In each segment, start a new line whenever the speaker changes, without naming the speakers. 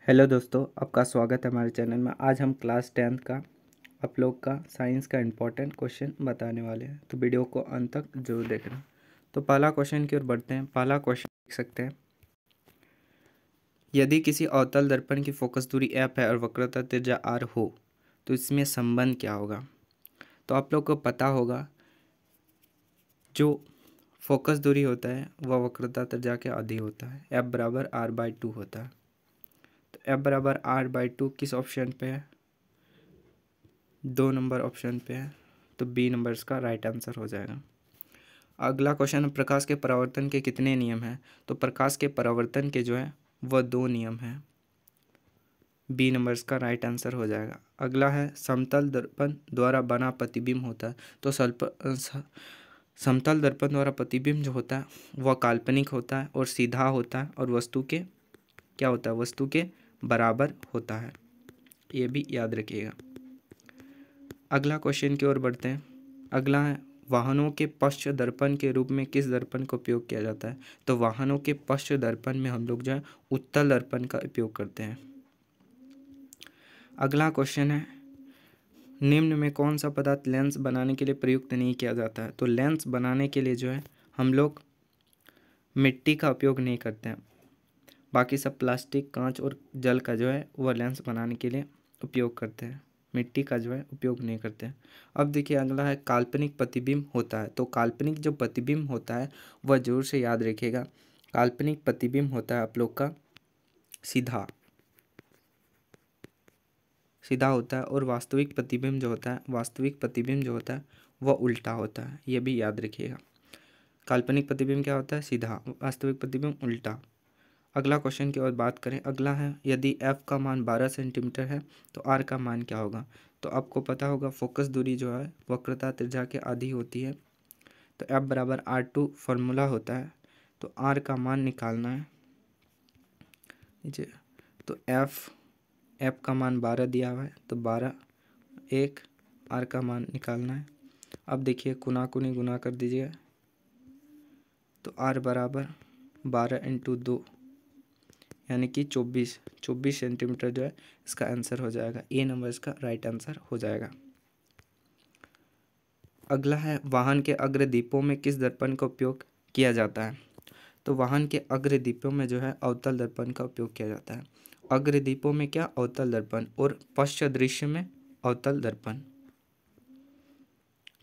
Hello दोस्तों, आपका स्वागत है हमारे चैनल में। आज हम क्लास 10th का आप लोग का साइंस का इम्पोर्टेंट क्वेश्चन बताने वाले हैं, तो वीडियो को अंत तक जरूर देखना। तो पहला क्वेश्चन की ओर बढ़ते हैं। पहला क्वेश्चन देख सकते हैं, यदि किसी अवतल दर्पण की फोकस दूरी f है और वक्रता त्रिज्या r हो तो इसमें संबंध क्या होगा। तो आप लोग को पता होगा, जो फोकस दूरी होता है वह वक्रता त्रिज्या के आधी होता है, f बराबर r/2 होता है। तो f बराबर r/2 किस ऑप्शन पे है? 2 नंबर ऑप्शन पे है, तो बी नंबर इसका राइट आंसर हो जाएगा। अगला क्वेश्चन है, प्रकाश के परावर्तन के कितने नियम हैं? तो प्रकाश के परावर्तन के जो है वह 2 नियम हैं, बी नंबर इसका राइट आंसर हो जाएगा। अगला है, समतल दर्पण द्वारा बना प्रतिबिंब होता है। तो समतल दर्पण द्वारा प्रतिबिंब जो होता है वह काल्पनिक होता है और सीधा होता है और वस्तु के क्या होता है, वस्तु के बराबर होता है, ये भी याद रखिएगा। अगला क्वेश्चन की ओर बढ़ते हैं। अगला है, वाहनों के पश्च दर्पण के रूप में किस दर्पण का उपयोग किया जाता है? तो वाहनों के पश्च दर्पण में हम लोग जो है उत्तल दर्पण का उपयोग करते हैं। अगला क्वेश्चन है, निम्न में कौन सा पदार्थ लेंस बनाने के लिए प्रयुक्त नहीं किया जाता है? तो लेंस बनाने के लिए जो है हम लोग मिट्टी का उपयोग नहीं करते हैं, बाकी सब प्लास्टिक, कांच और जल का जो है वह लेंस बनाने के लिए उपयोग करते हैं, मिट्टी का जो है उपयोग नहीं करते हैं। अब देखिए अगला है, काल्पनिक प्रतिबिंब होता है। तो काल्पनिक जो प्रतिबिंब होता है वह जरूर से याद रखिएगा। काल्पनिक प्रतिबिंब होता है आप लोग का सीधा सीधा होता है, और वास्तविक प्रतिबिंब जो होता है वह उल्टा होता है, यह भी याद रखिएगा। काल्पनिक प्रतिबिंब क्या होता है? सीधा, वास्तविक प्रतिबिंब उल्टा। अगला क्वेश्चन की ओर बात करें। अगला है, यदि f का मान 12 सेंटीमीटर है तो r का मान क्या होगा? तो आपको पता होगा, फोकस दूरी जो है वक्रता त्रिज्या के आधी होती है, तो f बराबर r2 फॉर्मूला होता है। तो r का मान निकालना है नीचे। तो f का मान 12 दिया हुआ है, तो 12 1 r का मान निकालना है। अब देखिए कुनी गुना कर दीजिए, तो r बराबर 12 × 2 यानी कि 24 सेंटीमीटर जो है इसका आंसर हो जाएगा। ए नंबर इसका राइट आंसर हो जाएगा। अगला है, वाहन के अग्रदीपों में किस दर्पण का उपयोग किया जाता है? तो वाहन के अग्रदीपों में जो है अवतल दर्पण का उपयोग किया जाता है। अग्रदीपों में क्या? अवतल दर्पण, और पश्च दृश्य में अवतल दर्पण।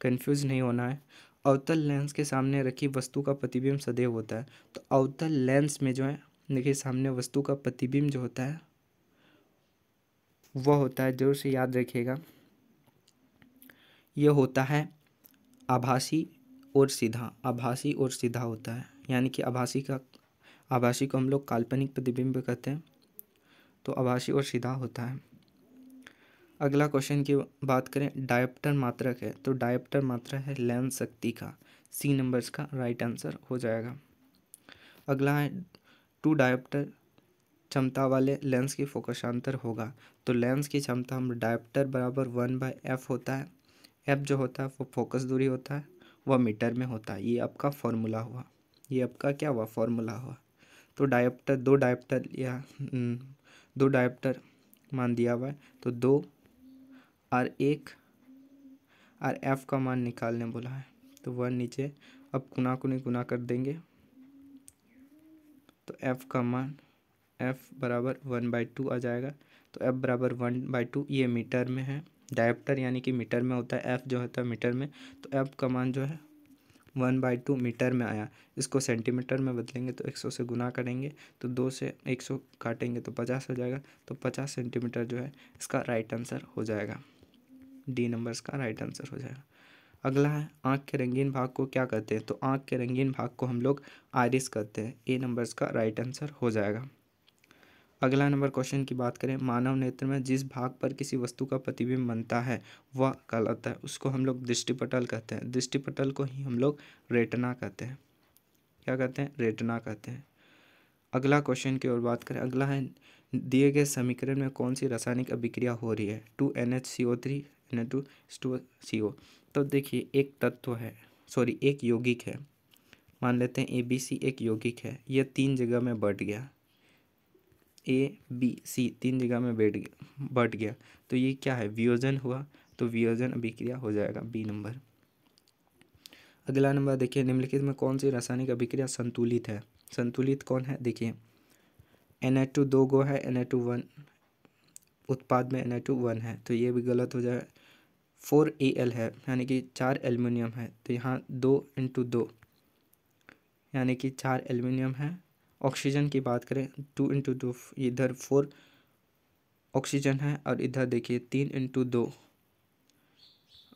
कंफ्यूज नहीं होना है। अवतल लेंस के सामने रखी वस्तु का प्रतिबिंब सदैव होता है। तो अवतल लेंस में जो है देखिए सामने वस्तु का प्रतिबिंब जो होता है वह होता है, जोर से याद रखिएगा, यह होता है आभासी और सीधा होता है। यानी कि आभासी को हम लोग काल्पनिक प्रतिबिंब कहते हैं, तो आभासी और सीधा होता है। अगला क्वेश्चन की बात करें, डायोप्टर मात्रक है। तो डायोप्टर मात्रक है लेंस शक्ति का, सी नंबर इसका राइट आंसर हो जाएगा। अगला है, 2 डायोप्टर क्षमता वाले लेंस की फोकसांतर होगा। तो लेंस की क्षमता हम डायोप्टर बराबर 1/f होता है। f जो होता है वो फोकस दूरी होता है, वह मीटर में होता है। ये आपका फॉर्मूला हुआ, ये आपका क्या हुआ? फॉर्मूला हुआ। तो डायोप्टर, 2 डायोप्टर मान दिया हुआ है, तो 2 और 1 और f का मान निकालने बोला है, तो 1 नीचे। अब गुना कर देंगे, तो f का मान f बराबर 1/2 आ जाएगा। तो f बराबर 1/2, ये मीटर में है। डायोप्टर यानी कि मीटर में होता है, f जो होता है मीटर में, तो f का मान जो है 1/2 मीटर में आया। इसको सेंटीमीटर में बदलेंगे तो 100 से गुना करेंगे, तो 2 से 100 काटेंगे तो 50 हो जाएगा। तो 50 सेंटीमीटर जो है इसका राइट आंसर हो जाएगा, डी नंबर इसका राइट आंसर हो जाएगा। अगला है, आँख के रंगीन भाग को क्या कहते हैं? तो आँख के रंगीन भाग को हम लोग आइरिस कहते हैं, ए नंबर इसका राइट आंसर हो जाएगा। अगला नंबर क्वेश्चन की बात करें, मानव नेत्र में जिस भाग पर किसी वस्तु का प्रतिबिंब बनता है वह कहलाता है, उसको हम लोग दृष्टिपटल कहते हैं। दृष्टिपटल को ही हम लोग रेटिना कहते हैं। क्या कहते हैं? रेटिना कहते हैं। अगला क्वेश्चन की ओर बात करें। अगला है, दिए गए समीकरण में कौन सी रासायनिक अभिक्रिया हो रही है? 2NH CO3 Na2CO। तो देखिए एक तत्व है, एक यौगिक है, मान लेते हैं ABC एक यौगिक है, यह 3 जगह में बट गया। ABC 3 जगह में बट गया, तो ये क्या है, वियोजन हुआ, तो वियोजन अभिक्रिया हो जाएगा बी नंबर। अगला नंबर देखिए, निम्नलिखित में कौन सी रासायनिक अभिक्रिया संतुलित है। संतुलित कौन है, देखिए Na2 2 गो है, Na2 1, उत्पाद में Na2 1 है, तो ये भी गलत हो जाएगा। 4Al है यानी कि 4 एल्युमिनियम है, तो यहाँ 2 × 2 यानी कि 4 एल्युमिनियम है। ऑक्सीजन की बात करें 2 × 2, इधर 4 ऑक्सीजन है और इधर देखिए 3 × 2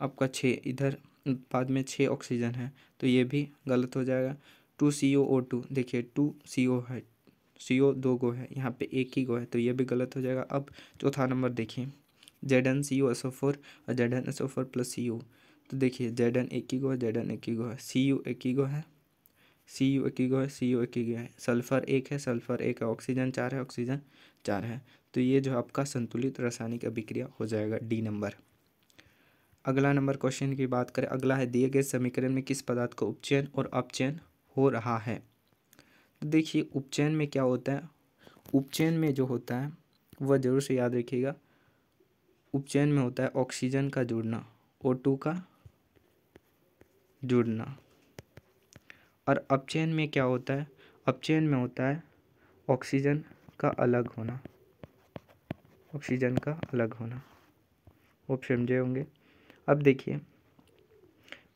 आपका 6, इधर बाद में 6 ऑक्सीजन है, तो ये भी गलत हो जाएगा। 2COO2 देखिए 2CO है, CO 2 गो है, यहाँ पे एक ही गो है, तो ये भी गलत हो जाएगा। अब चौथा नंबर देखिए ZnCuSO4 और ZnSO4 + Cu, तो देखिए Zn एक ही गो है, Zn एक ही गो है, Cu एक ही गो है, Cu एक ही गो है, Cu एक ही गो है, सल्फर एक है, सल्फर एक है, ऑक्सीजन 4 है, ऑक्सीजन 4 है, तो ये जो आपका संतुलित रासायनिक अभिक्रिया हो जाएगा डी नंबर। अगला नंबर क्वेश्चन की बात करें, अगला है दिए गए समीकरण में किस पदार्थ का उपचयन और अपचयन हो रहा है। तो देखिए उपचयन में क्या होता है, उपचयन में जो होता है वह जरूर से याद रखिएगा, उपचयन में होता है ऑक्सीजन का जुड़ना, O2 का जुड़ना। और अपचयन में क्या होता है, अपचयन में होता है ऑक्सीजन का अलग होना, ऑक्सीजन का अलग होना। आप समझे होंगे। अब देखिए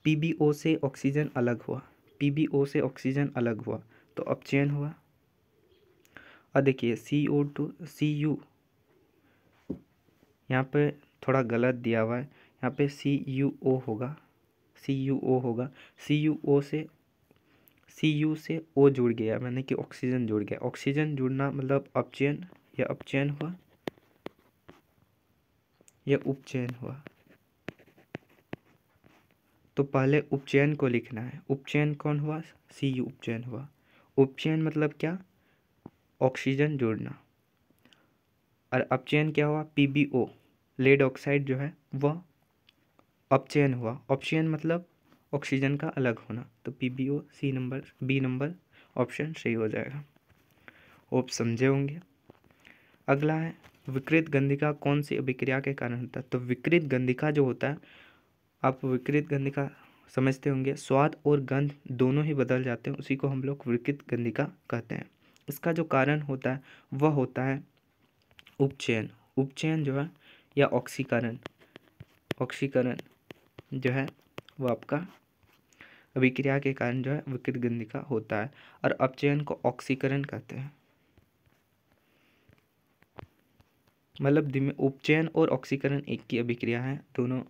PbO से ऑक्सीजन अलग हुआ, PbO से ऑक्सीजन अलग हुआ तो अपचयन हुआ। और देखिए CO2 Cu, यहाँ पे थोड़ा गलत दिया हुआ है, यहाँ पे CuO होगा, CuO होगा, Cu से O जुड़ गया, मैंने कि ऑक्सीजन जुड़ गया, ऑक्सीजन जुड़ना मतलब अपचयन, या अपचयन हुआ या उपचयन हुआ। तो पहले उपचयन को लिखना है, उपचयन कौन हुआ, Cu उपचयन हुआ। उपचयन मतलब क्या, ऑक्सीजन जुड़ना। और अपचयन क्या हुआ, PbO लेड ऑक्साइड जो है वह अपचयन हुआ। अपचयन मतलब ऑक्सीजन का अलग होना, तो PbO C number, B number option सही हो जाएगा। आप समझे होंगे। अगला है विकृत गंधिका कौन सी अभिक्रिया के कारण होता है। तो विकृत गंधिका जो होता है, आप विकृत गंधिका समझते होंगे, स्वाद और गंध दोनों ही बदल जाते हैं, उसी को हम लोग विकृत गंधिका कहते हैं। इसका जो कारण होता है वह होता है उपचयन। उपचयन जो है या ऑक्सीकरण, ऑक्सीकरण जो है वो आपका अभिक्रिया के कारण जो है विकृत गंधिका होता है। और अपचयन को ऑक्सीकरण कहते हैं। मतलब उपचयन और ऑक्सीकरण एक की अभिक्रिया है, दोनों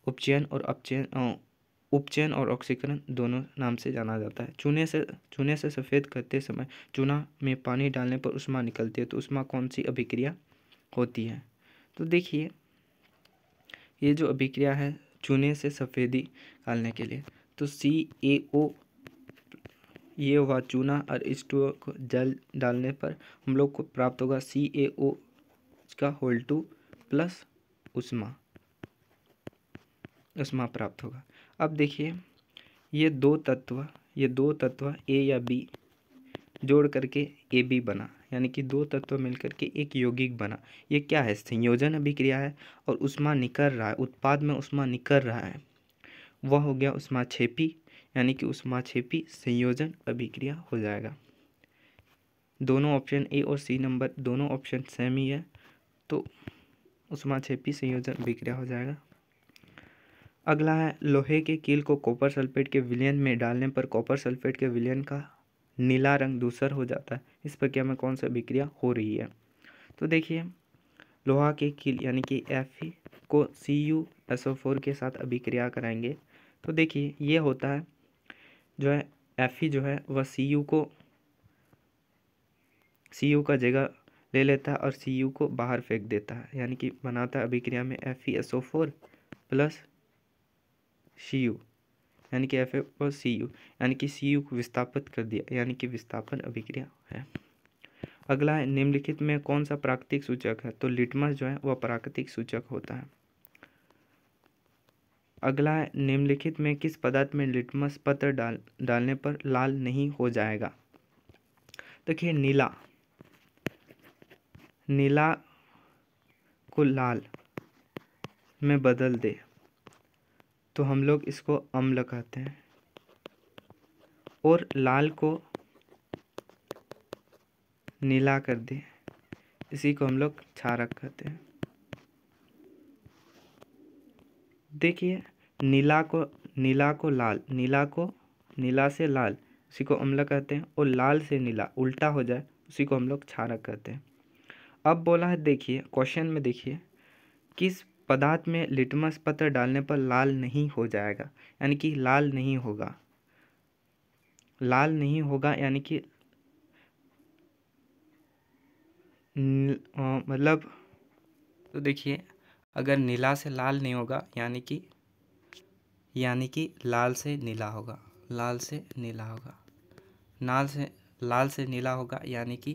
उपचयन और अपचयन, उपचयन और ऑक्सीकरण दोनों नाम से जाना जाता है। चूने से सफ़ेद करते समय चूना में पानी डालने पर उष्मा निकलती है, तो उष्मा कौन सी अभिक्रिया होती है। तो देखिए ये जो अभिक्रिया है चूने से सफ़ेदी निकालने के लिए, तो CaO ये हुआ चूना, और इस को जल डालने पर हम लोग को प्राप्त होगा CaO का होल 2 प्लस उष्मा, उष्मा प्राप्त होगा। अब देखिए ये दो तत्व A या B जोड़ करके AB बना, यानी कि दो तत्व मिलकर के एक यौगिक बना। ये क्या है, संयोजन अभिक्रिया है, और उष्मा निकल रहा है, उत्पाद में उष्मा निकल रहा है, वह हो गया उष्माक्षेपी, यानी कि उष्माक्षेपी संयोजन अभिक्रिया हो जाएगा। दोनों ऑप्शन ए और सी नंबर दोनों ऑप्शन सेम ही है, तो उष्माक्षेपी संयोजन अभिक्रिया हो जाएगा। अगला है लोहे के कील को कॉपर सल्फेट के विलयन में डालने पर कॉपर सल्फेट के विलयन का नीला रंग धूसर हो जाता है। इस प्रक्रिया में कौन सी अभिक्रिया हो रही है। तो देखिए लोहा के कील यानी कि Fe को CuSO4 के साथ अभिक्रिया कराएंगे, तो देखिए ये होता है जो है Fe जो है वह Cu का जगह ले लेता है और Cu को बाहर फेंक देता है, यानी कि बनाता है अभिक्रिया में FeSO4 प्लस Cu, यानी कि Fe और Cu, यानी कि Cu को विस्थापित कर दिया, यानी कि विस्थापन अभिक्रिया है। अगला है निम्नलिखित में कौन सा प्राकृतिक सूचक है। तो लिटमस जो है वह प्राकृतिक सूचक होता है। अगला है निम्नलिखित में किस पदार्थ में लिटमस पत्र डालने पर लाल नहीं हो जाएगा। देखिए नीला, नीला को लाल में बदल दे तो हम लोग इसको अम्ल कहते हैं, और लाल को नीला कर दे इसी को हम लोग क्षारक कहते हैं। देखिए नीला को लाल, नीला से लाल उसी को अम्ल कहते हैं, और लाल से नीला उल्टा हो जाए उसी को हम लोग क्षारक कहते हैं। अब बोला है, देखिए क्वेश्चन में देखिए, किस पदार्थ में लिटमस पत्र डालने पर लाल नहीं हो जाएगा, यानी कि लाल नहीं होगा, यानी कि मतलब, तो देखिए अगर नीला से लाल नहीं होगा यानी कि लाल से नीला होगा, लाल से नीला होगा यानी कि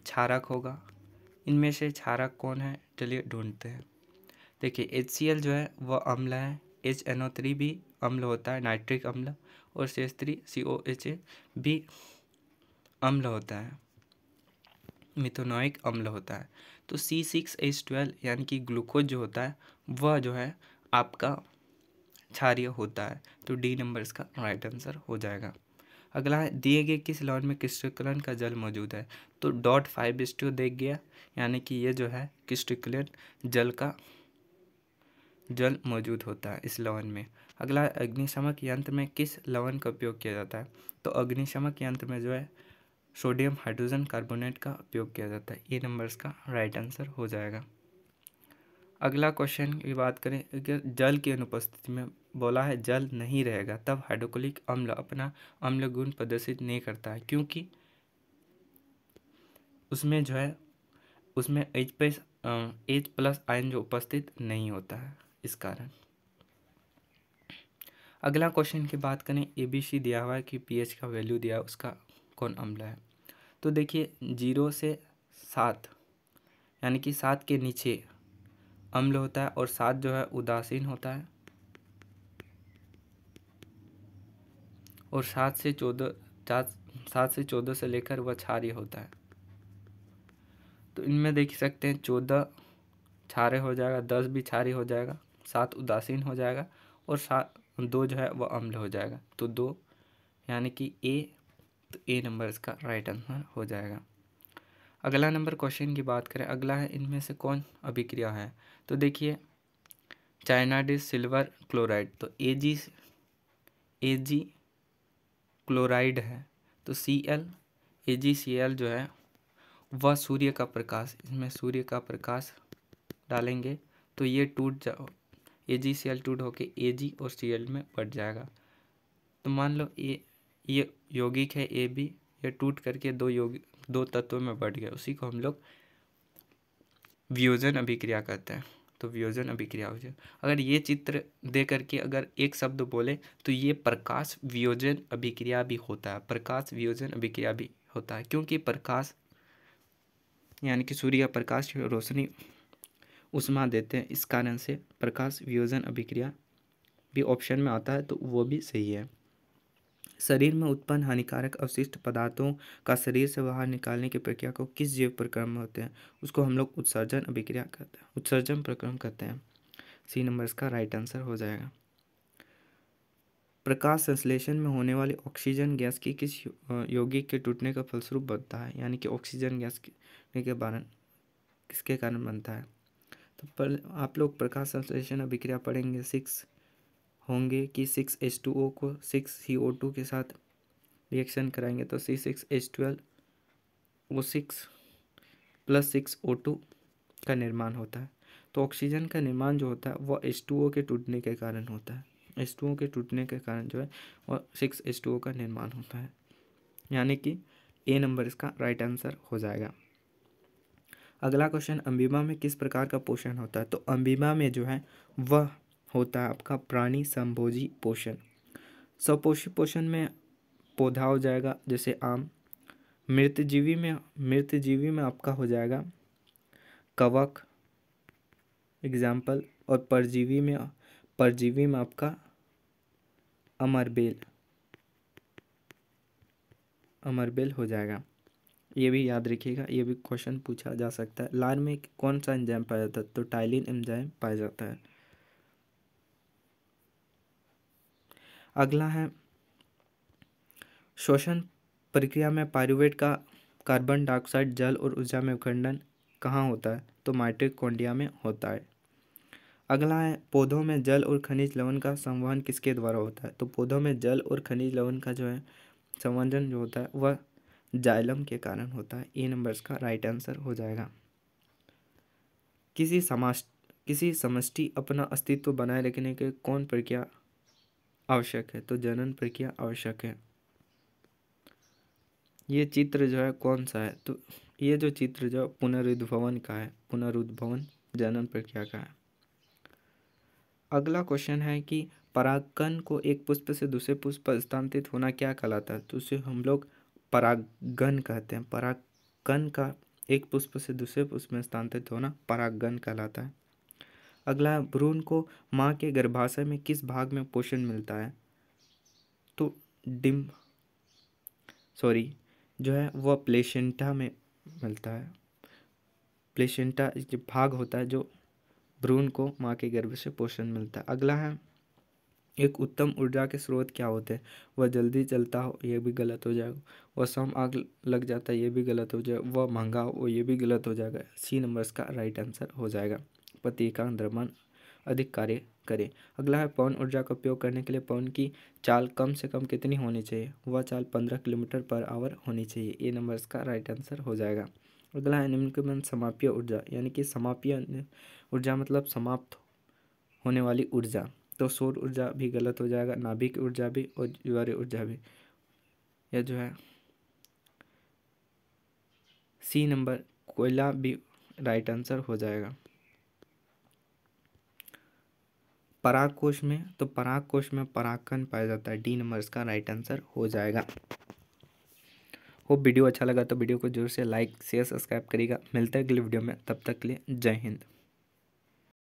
क्षारक होगा। इनमें से क्षारक कौन है, चलिए ढूंढते हैं। देखिए HCl जो है वह अम्ल है, HNO3 भी अम्ल होता है, नाइट्रिक अम्ल, और CH3COHA भी अम्ल होता है, मिथेनोइक अम्ल होता है। तो C6H12 यानी कि ग्लूकोज जो होता है वह जो है आपका क्षारीय होता है। तो डी नंबर इसका राइट आंसर हो जाएगा। अगला है, दिए गए किस लवण में क्रिस्टलीकरण का जल मौजूद है। तो 0.5:2 देख गया, यानी कि ये जो है क्रिस्टलीकरण जल मौजूद होता है इस लवण में। अगला, अग्निशमक यंत्र में किस लवण का उपयोग किया जाता है। तो अग्निशमक यंत्र में जो है सोडियम हाइड्रोजन कार्बोनेट का उपयोग किया जाता है। ये नंबर इसका राइट आंसर हो जाएगा। अगला क्वेश्चन की बात करें, अगर जल की अनुपस्थिति में बोला है जल नहीं रहेगा तब हाइड्रोक्लोरिक अम्ल अपना अम्ल गुण प्रदर्शित नहीं करता है, क्योंकि उसमें जो है उसमें H+ आयन जो उपस्थित नहीं होता है, इस कारण। अगला क्वेश्चन की बात करें, ABC दिया हुआ है कि pH का वैल्यू दिया है, उसका कौन अम्ल है। तो देखिए 0 से 7 यानी कि 7 के नीचे अम्ल होता है, और 7 जो है उदासीन होता है, और 7 से 14 से लेकर वह क्षारीय होता है। तो इनमें देख सकते हैं 14 क्षारीय हो जाएगा, 10 भी क्षारीय हो जाएगा, 7 उदासीन हो जाएगा, और 2 जो है वह अम्ल हो जाएगा। तो 2 यानी कि तो ए नंबर इसका राइट आंसर हो जाएगा। अगला नंबर क्वेश्चन की बात करें, अगला है, इनमें से कौन अभिक्रिया है। तो देखिए चायनाडिस सिल्वर क्लोराइड, तो Ag क्लोराइड है, तो AgCl जो है वह सूर्य का प्रकाश, इसमें सूर्य का प्रकाश डालेंगे तो ये AgCl टूट होके Ag और Cl में बढ़ जाएगा। तो मान लो ये यौगिक है AB, ये टूट करके दो तत्वों में बढ़ गया, उसी को हम लोग वियोजन अभिक्रिया कहते हैं। तो वियोजन अभिक्रिया हो जाए। अगर ये चित्र दे करके अगर एक शब्द बोले तो ये प्रकाश वियोजन अभिक्रिया भी होता है, प्रकाश वियोजन अभिक्रिया भी होता है, क्योंकि प्रकाश यानी कि सूर्य का प्रकाश रोशनी उष्मा देते हैं, इस कारण से प्रकाश वियोजन अभिक्रिया भी ऑप्शन में आता है, तो वो भी सही है। शरीर में उत्पन्न हानिकारक अवशिष्ट पदार्थों का शरीर से बाहर निकालने की प्रक्रिया को किस जैव प्रक्रम में होते हैं, उसको हम लोग उत्सर्जन अभिक्रिया कहते हैं, उत्सर्जन प्रक्रम कहते हैं। सी नंबर इसका राइट आंसर हो जाएगा। प्रकाश संश्लेषण में होने वाली ऑक्सीजन गैस की किस यौगिक के टूटने का फलस्वरूप बनता है, यानी कि ऑक्सीजन गैस के कारण किसके कारण बनता है। तो पर आप लोग प्रकाश संश्लेषण अभिक्रिया पढ़ेंगे, 6 होंगे कि 6H2O को 6CO2 के साथ रिएक्शन कराएंगे तो C6H12O6 + 6O2 का निर्माण होता है। तो ऑक्सीजन का निर्माण जो होता है वह H2O के टूटने के कारण होता है, H2O के टूटने के कारण जो है वह 6H2O का निर्माण होता है, यानी कि ए नंबर इसका राइट आंसर हो जाएगा। अगला क्वेश्चन, अमीबा में किस प्रकार का पोषण होता है। तो अमीबा में जो है वह होता है आपका प्राणी संभोजी पोषण। सपोषी पोषण में पौधा हो जाएगा जैसे आम, मृतजीवी में आपका हो जाएगा कवक एग्जाम्पल, और परजीवी में आपका अमरबेल। अमरबेल हो जाएगा। ये भी याद रखिएगा, ये भी क्वेश्चन पूछा जा सकता है। लार में कौन सा एंजाइम पाया जाता है? तो टाइलिन एंजाइम पाया जाता है। अगला है श्वसन प्रक्रिया में पायरुवेट का कार्बन डाइऑक्साइड जल और ऊर्जा में विखंडन कहाँ होता है? तो माइटोकॉन्ड्रिया में होता है। अगला है पौधों में जल और खनिज लवण का संवहन किसके द्वारा होता है? तो पौधों में जल और खनिज लवण का जो है संवहन जो होता है वह जाइलम के कारण होता है। ए नंबर का राइट आंसर हो जाएगा। किसी समष्टि अपना अस्तित्व बनाए रखने के कौन प्रक्रिया आवश्यक है? तो जनन प्रक्रिया आवश्यक है। ये चित्र जो है कौन सा है? तो ये जो चित्र जो पुनरुद्भवन का है, पुनरुद्भवन जनन प्रक्रिया का है। अगला क्वेश्चन है कि परागकण को एक पुष्प से दूसरे पुष्प पर स्थानांतरित होना क्या कहलाता है? तो उसे हम लोग परागण कहते हैं। परागकण का एक पुष्प से दूसरे पुष्प में स्थानांतरित होना परागण कहलाता है। अगला भ्रूण को माँ के गर्भाशय में किस भाग में पोषण मिलता है? तो जो है वह प्लेसेंटा में मिलता है। प्लेसेंटा जो भाग होता है जो भ्रूण को माँ के गर्भ से पोषण मिलता है। अगला है एक उत्तम ऊर्जा के स्रोत क्या होते हैं? वह जल्दी जलता हो, ये भी गलत हो जाएगा। वह स्वयं आग लग जाता है, ये भी गलत हो जाएगा। वह महंगा हो, ये भी गलत हो जाएगा। सी नंबर का राइट आंसर हो जाएगा। पति का द्रव्यमान अधिक कार्य करे। अगला है पवन ऊर्जा का उपयोग करने के लिए पवन की चाल कम से कम कितनी होनी चाहिए? वह चाल 15 किलोमीटर पर आवर होनी चाहिए। ए नंबर का राइट आंसर हो जाएगा। अगला है निम्नलिखित में समाप्य ऊर्जा यानी कि समाप्य ऊर्जा मतलब समाप्त होने वाली ऊर्जा। तो सौर ऊर्जा भी गलत हो जाएगा, नाभिक ऊर्जा भी और ज्वारीय ऊर्जा भी। यह जो है सी नंबर कोयला भी राइट आंसर हो जाएगा। परागकोश में तो परागकोश में परागकण पाया जाता है। डी नंबर का राइट आंसर हो जाएगा। होप वीडियो अच्छा लगा तो वीडियो को जोर से लाइक शेयर सब्सक्राइब करिएगा। मिलते हैं अगले वीडियो में, तब तक के लिए जय हिंद।